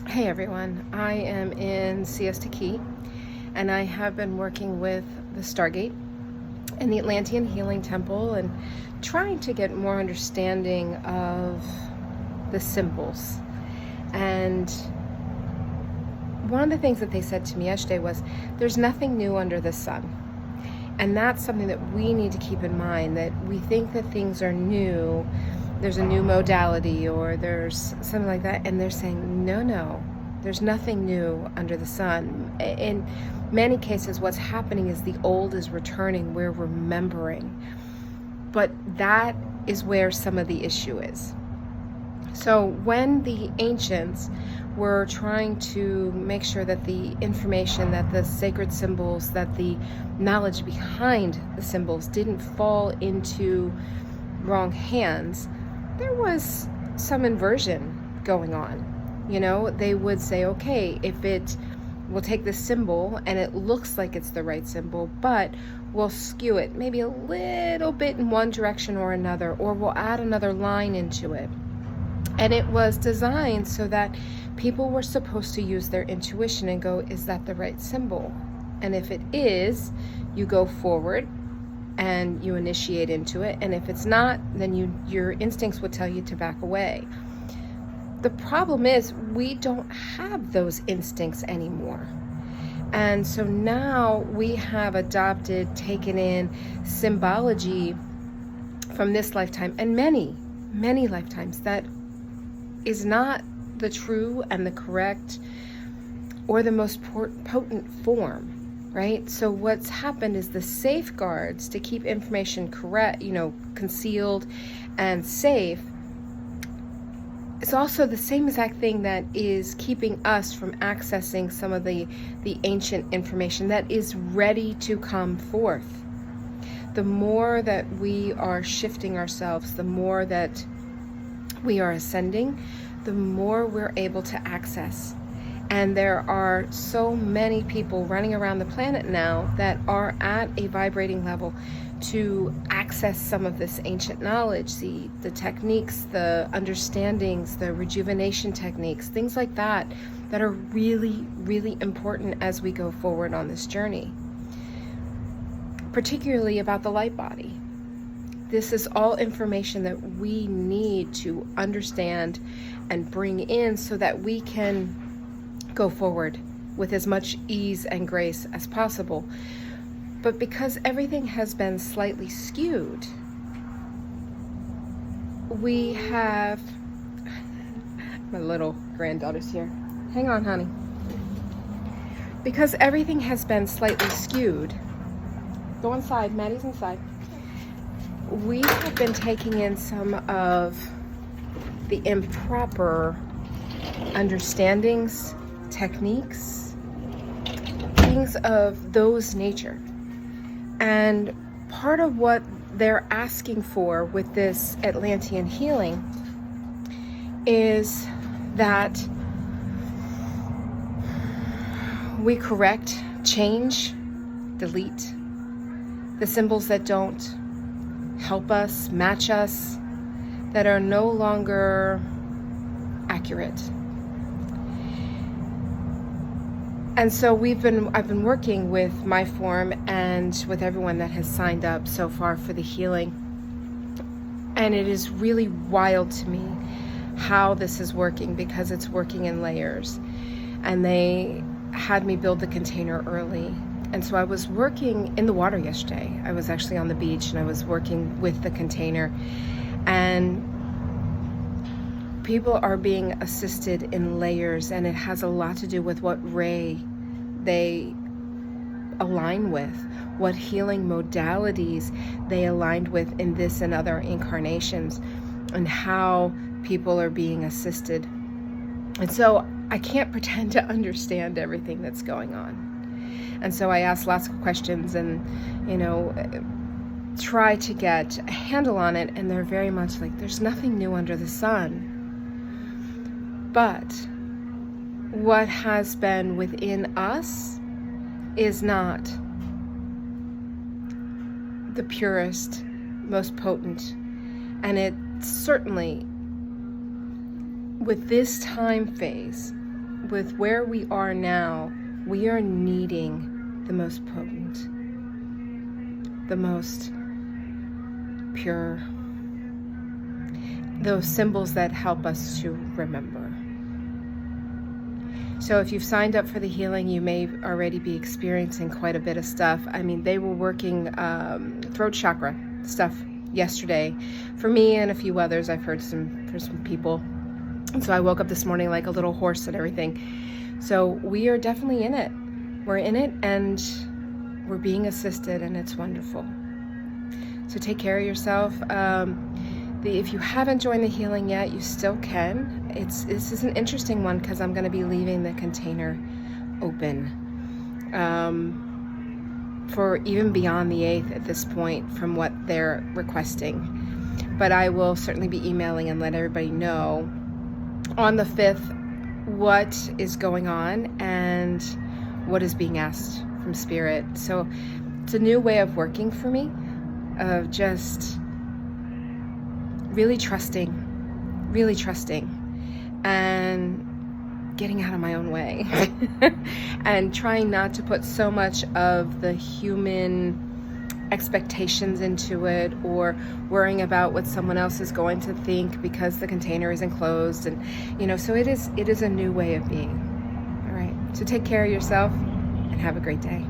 Hey everyone, I am in Siesta Key and I have been working with the Stargate and the Atlantean Healing Temple and trying to get more understanding of the symbols. And one of the things that they said to me yesterday was, there's nothing new under the sun. And that's something that we need to keep in mind, that we think that things are new, there's a new modality or there's something like that, and they're saying, no, there's nothing new under the sun. In many cases, what's happening is the old is returning, we're remembering. But that is where some of the issue is. So when the ancients were trying to make sure that the information, that the sacred symbols, that the knowledge behind the symbols didn't fall into wrong hands, there was some inversion going on. You know, they would say, okay, we'll take this symbol and it looks like it's the right symbol, but we'll skew it maybe a little bit in one direction or another, or we'll add another line into it. And it was designed so that people were supposed to use their intuition and go, is that the right symbol? And if it is, you go forward and you initiate into it. And if it's not, then your instincts would tell you to back away. The problem is we don't have those instincts anymore. And so now we have adopted, taken in symbology from this lifetime and many, many lifetimes that is not the true and the correct or the most potent form. Right? So what's happened is the safeguards to keep information correct, concealed and safe. It's also the same exact thing that is keeping us from accessing some of the ancient information that is ready to come forth. The more that we are shifting ourselves, the more that we are ascending, the more we're able to access. And there are so many people running around the planet now that are at a vibrating level to access some of this ancient knowledge, the techniques, the understandings, the rejuvenation techniques, things like that are really, really important as we go forward on this journey. Particularly about the light body. This is all information that we need to understand and bring in so that we can go forward with as much ease and grace as possible. But because everything has been slightly skewed, we have my little granddaughter's here. Hang on, honey. Because everything has been slightly skewed, go inside, Maddie's inside. We have been taking in some of the improper understandings, techniques, things of those nature. And part of what they're asking for with this Atlantean healing is that we correct, change, delete the symbols that don't help us, match us, that are no longer accurate. And so I've been working with my form and with everyone that has signed up so far for the healing. And it is really wild to me how this is working, because it's working in layers. And they had me build the container early. And so I was working in the water yesterday. I was actually on the beach and I was working with the container. And people are being assisted in layers, and it has a lot to do with what ray they align with, what healing modalities they aligned with in this and other incarnations, and how people are being assisted. And so I can't pretend to understand everything that's going on. And so I asked lots of questions and, try to get a handle on it. And they're very much like, there's nothing new under the sun. But what has been within us is not the purest, most potent. And it certainly, with this time phase, with where we are now, we are needing the most potent, the most pure, those symbols that help us to remember. So if you've signed up for the healing, you may already be experiencing quite a bit of stuff. I mean, they were working throat chakra stuff yesterday for me and a few others. I've heard for some people. And so I woke up this morning like a little horse and everything. So we are definitely in it. We're in it and we're being assisted, and it's wonderful. So take care of yourself. If you haven't joined the healing yet, you still can. This is an interesting one because I'm going to be leaving the container open for even beyond the 8th at this point from what they're requesting. But I will certainly be emailing and let everybody know on the 5th what is going on and what is being asked from Spirit. So it's a new way of working for me, of just really trusting and getting out of my own way and trying not to put so much of the human expectations into it, or worrying about what someone else is going to think because the container isn't closed. And so it is a new way of being. All right, so take care of yourself and have a great day.